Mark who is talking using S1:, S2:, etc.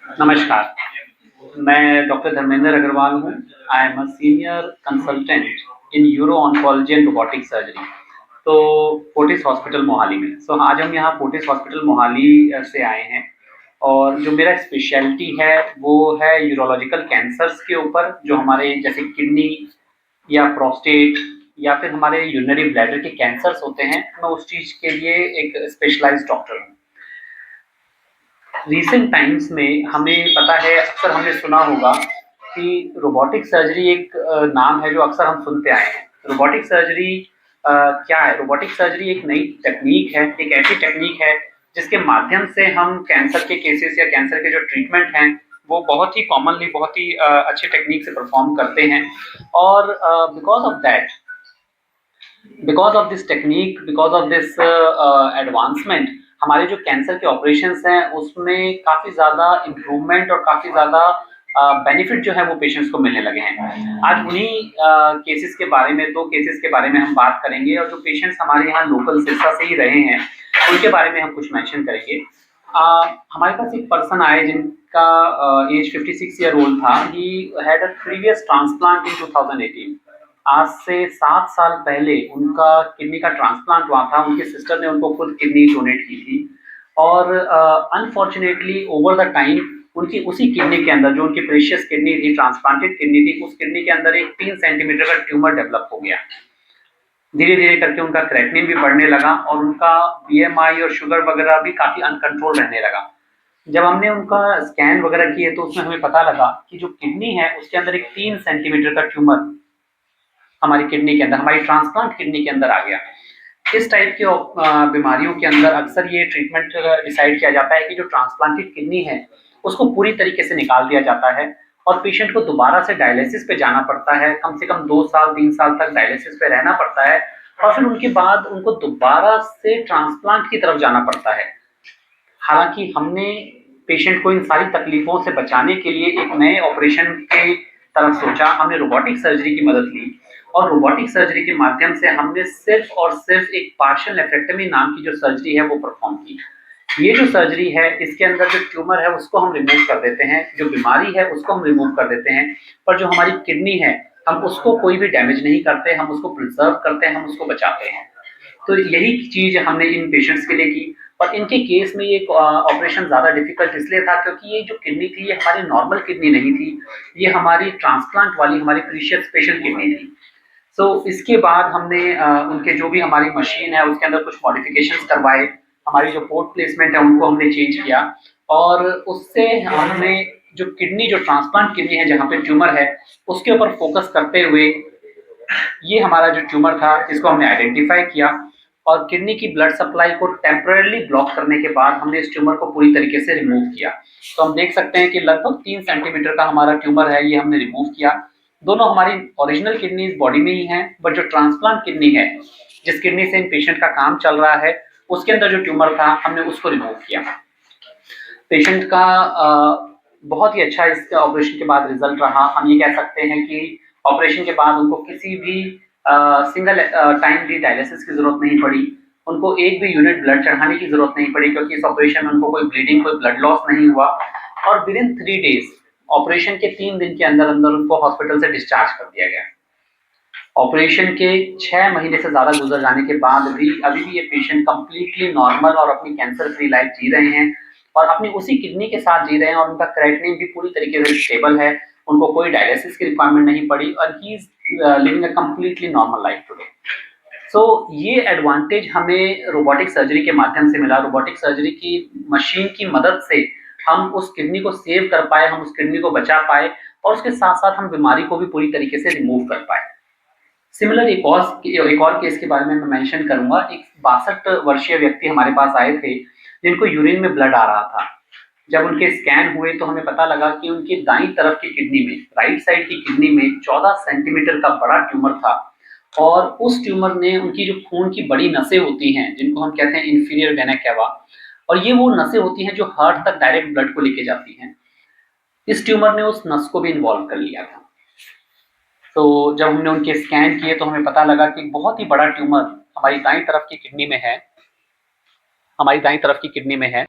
S1: नमस्कार, मैं डॉक्टर धर्मेंद्र अग्रवाल हूँ। I am a senior consultant in euro oncology and robotic surgery, तो फोर्टिस हॉस्पिटल मोहाली में। आज हम यहाँ फोर्टिस हॉस्पिटल मोहाली से आए हैं, और जो मेरा स्पेशलिटी है वो है यूरोलॉजिकल कैंसर्स के ऊपर, जो हमारे जैसे किडनी या प्रोस्टेट या फिर हमारे यूरिनरी ब्लैडर के कैंसर्स होते हैं। मैं उस चीज़ के लिए एक स्पेशलाइज्ड डॉक्टर हूँ। रिसेंट टाइम्स में हमें पता है, अक्सर हमने सुना होगा कि रोबोटिक सर्जरी एक नाम है जो अक्सर हम सुनते आए हैं। रोबोटिक सर्जरी क्या है? रोबोटिक सर्जरी एक नई टेक्निक है, एक ऐसी टेक्निक है जिसके माध्यम से हम कैंसर के केसेस या कैंसर के जो ट्रीटमेंट हैं वो बहुत ही कॉमनली, बहुत ही अच्छे टेक्निक से परफॉर्म करते हैं। और because of this technique, because of this advancement, हमारे जो कैंसर के ऑपरेशंस हैं उसमें काफ़ी ज़्यादा इम्प्रूवमेंट और काफ़ी ज़्यादा बेनिफिट जो है वो पेशेंट्स को मिलने लगे हैं। आज उन्हीं केसेस के बारे में, दो केसेस के बारे में हम बात करेंगे, और जो पेशेंट्स हमारे यहाँ लोकल सिरसा से ही रहे हैं उनके बारे में हम कुछ मेंशन करेंगे। हमारे पास एक पर्सन आए जिनका एज 56 ईयर ओल्ड था। He had a previous transplant in 2018। आज से 7 साल पहले उनका किडनी का ट्रांसप्लांट हुआ था। उनके सिस्टर ने उनको खुद किडनी डोनेट की थी, और अनफॉर्चुनेटली ओवर द टाइम उनकी उसी किडनी के अंदर, जो उनकी प्रेशियस किडनी थी, ट्रांसप्लांटेड किडनी थी, उस किडनी के अंदर एक 3 सेंटीमीटर का ट्यूमर डेवलप हो गया। धीरे धीरे करके उनका क्रेटनिन भी बढ़ने लगा और उनका बीएमआई और शुगर वगैरह भी काफ़ी अनकंट्रोल रहने लगा। जब हमने उनका स्कैन वगैरह किए तो उसमें हमें पता लगा कि जो किडनी है उसके अंदर एक 3 सेंटीमीटर का ट्यूमर हमारी किडनी के अंदर, हमारी ट्रांसप्लांट किडनी के अंदर आ गया। इस टाइप की बीमारियों के अंदर अक्सर ये ट्रीटमेंट डिसाइड किया जाता है कि जो ट्रांसप्लांटेड किडनी है उसको पूरी तरीके से निकाल दिया जाता है, और पेशेंट को दोबारा से डायलिसिस पे जाना पड़ता है। कम से कम 2 साल 3 साल तक डायलिसिस पे रहना पड़ता है, और फिर उनके बाद उनको दोबारा से ट्रांसप्लांट की तरफ जाना पड़ता है। हालांकि हमने पेशेंट को इन सारी तकलीफों से बचाने के लिए एक नए ऑपरेशन के तरफ सोचा। हमने रोबोटिक सर्जरी की मदद ली, और रोबोटिक सर्जरी के माध्यम से हमने सिर्फ और सिर्फ एक पार्शियल नेफ्रेक्टमी नाम की जो सर्जरी है वो परफॉर्म की। ये जो सर्जरी है इसके अंदर जो ट्यूमर है उसको हम रिमूव कर देते हैं, जो बीमारी है उसको हम रिमूव कर देते हैं, पर जो हमारी किडनी है हम उसको कोई भी डैमेज नहीं करते, हम उसको प्रिजर्व करते हैं, हम उसको बचाते हैं। तो यही चीज हमने इन पेशेंट्स के लिए की। और इनके केस में ये ऑपरेशन ज़्यादा डिफिकल्ट इसलिए था क्योंकि ये जो किडनी थी ये हमारी नॉर्मल किडनी नहीं थी, ये हमारी ट्रांसप्लांट वाली, हमारी प्रीशियस स्पेशल किडनी थी। इसके बाद हमने उनके जो भी हमारी मशीन है उसके अंदर कुछ मॉडिफिकेशंस करवाए, हमारी जो पोर्ट प्लेसमेंट है उनको हमने चेंज किया, और उससे हमने जो किडनी, जो ट्रांसप्लांट किडनी है जहाँ पे ट्यूमर है उसके ऊपर फोकस करते हुए ये हमारा जो ट्यूमर था इसको हमने आइडेंटिफाई किया, और किडनी की ब्लड सप्लाई को टेम्पररी ब्लॉक करने के बाद हमने इस ट्यूमर को पूरी तरीके से रिमूव किया। तो हम देख सकते हैं कि लगभग 3 सेंटीमीटर का हमारा ट्यूमर है, ये हमने रिमूव किया। दोनों हमारी ओरिजिनल किडनी बॉडी में ही है, बट जो ट्रांसप्लांट किडनी है, जिस किडनी से इन पेशेंट का काम चल रहा है, उसके अंदर जो ट्यूमर था हमने उसको रिमूव किया। पेशेंट का बहुत ही अच्छा इस ऑपरेशन के बाद रिजल्ट रहा। हम ये कह सकते हैं कि ऑपरेशन के बाद उनको किसी भी सिंगल टाइम भी डायलिसिस की जरूरत नहीं पड़ी, उनको एक भी यूनिट ब्लड चढ़ाने की जरूरत नहीं पड़ी, क्योंकि इस ऑपरेशन में उनको कोई ब्लीडिंग, कोई ब्लड लॉस नहीं हुआ। और विद इन 3 डेज, ऑपरेशन के 3 दिन के अंदर अंदर उनको हॉस्पिटल से डिस्चार्ज कर दिया गया। ऑपरेशन के 6 महीने से ज्यादा गुजर जाने के बाद भी अभी भी ये पेशेंट कंप्लीटली नॉर्मल और अपनी कैंसर फ्री लाइफ जी रहे हैं, और अपनी उसी किडनी के साथ जी रहे हैं, और उनका क्रेटनिन भी पूरी तरीके से स्टेबल है। उनको कोई डायलिसिस की रिक्वायरमेंट नहीं पड़ी, और he is living a completely normal life today. ये एडवांटेज हमें रोबोटिक सर्जरी के माध्यम से मिला। रोबोटिक सर्जरी की मशीन की मदद से हम उस किडनी को सेव कर पाए, हम उस किडनी को बचा पाए, और उसके साथ साथ हम बीमारी को भी पूरी तरीके से रिमूव कर पाए। सिमिलर एक और केस के बारे में मैं मेंशन करूंगा। एक 62 वर्षीय व्यक्ति हमारे पास आए थे जिनको यूरिन में ब्लड आ रहा था। जब उनके स्कैन हुए तो हमें पता लगा कि उनकी दाईं तरफ की किडनी में, राइट साइड की किडनी में 14 सेंटीमीटर का बड़ा ट्यूमर था, और उस ट्यूमर ने उनकी जो खून की बड़ी नसें होती हैं जिनको हम कहते हैं इंफीरियर वेना केवा, और ये वो नसें होती हैं जो हार्ट तक डायरेक्ट ब्लड को लेके जाती हैं, इस ट्यूमर ने उस नस को भी इन्वॉल्व कर लिया था। तो जब हमने उनके स्कैन किए तो हमें पता लगा कि बहुत ही बड़ा ट्यूमर हमारी दाईं तरफ की किडनी में है, हमारी दाईं तरफ की किडनी में है।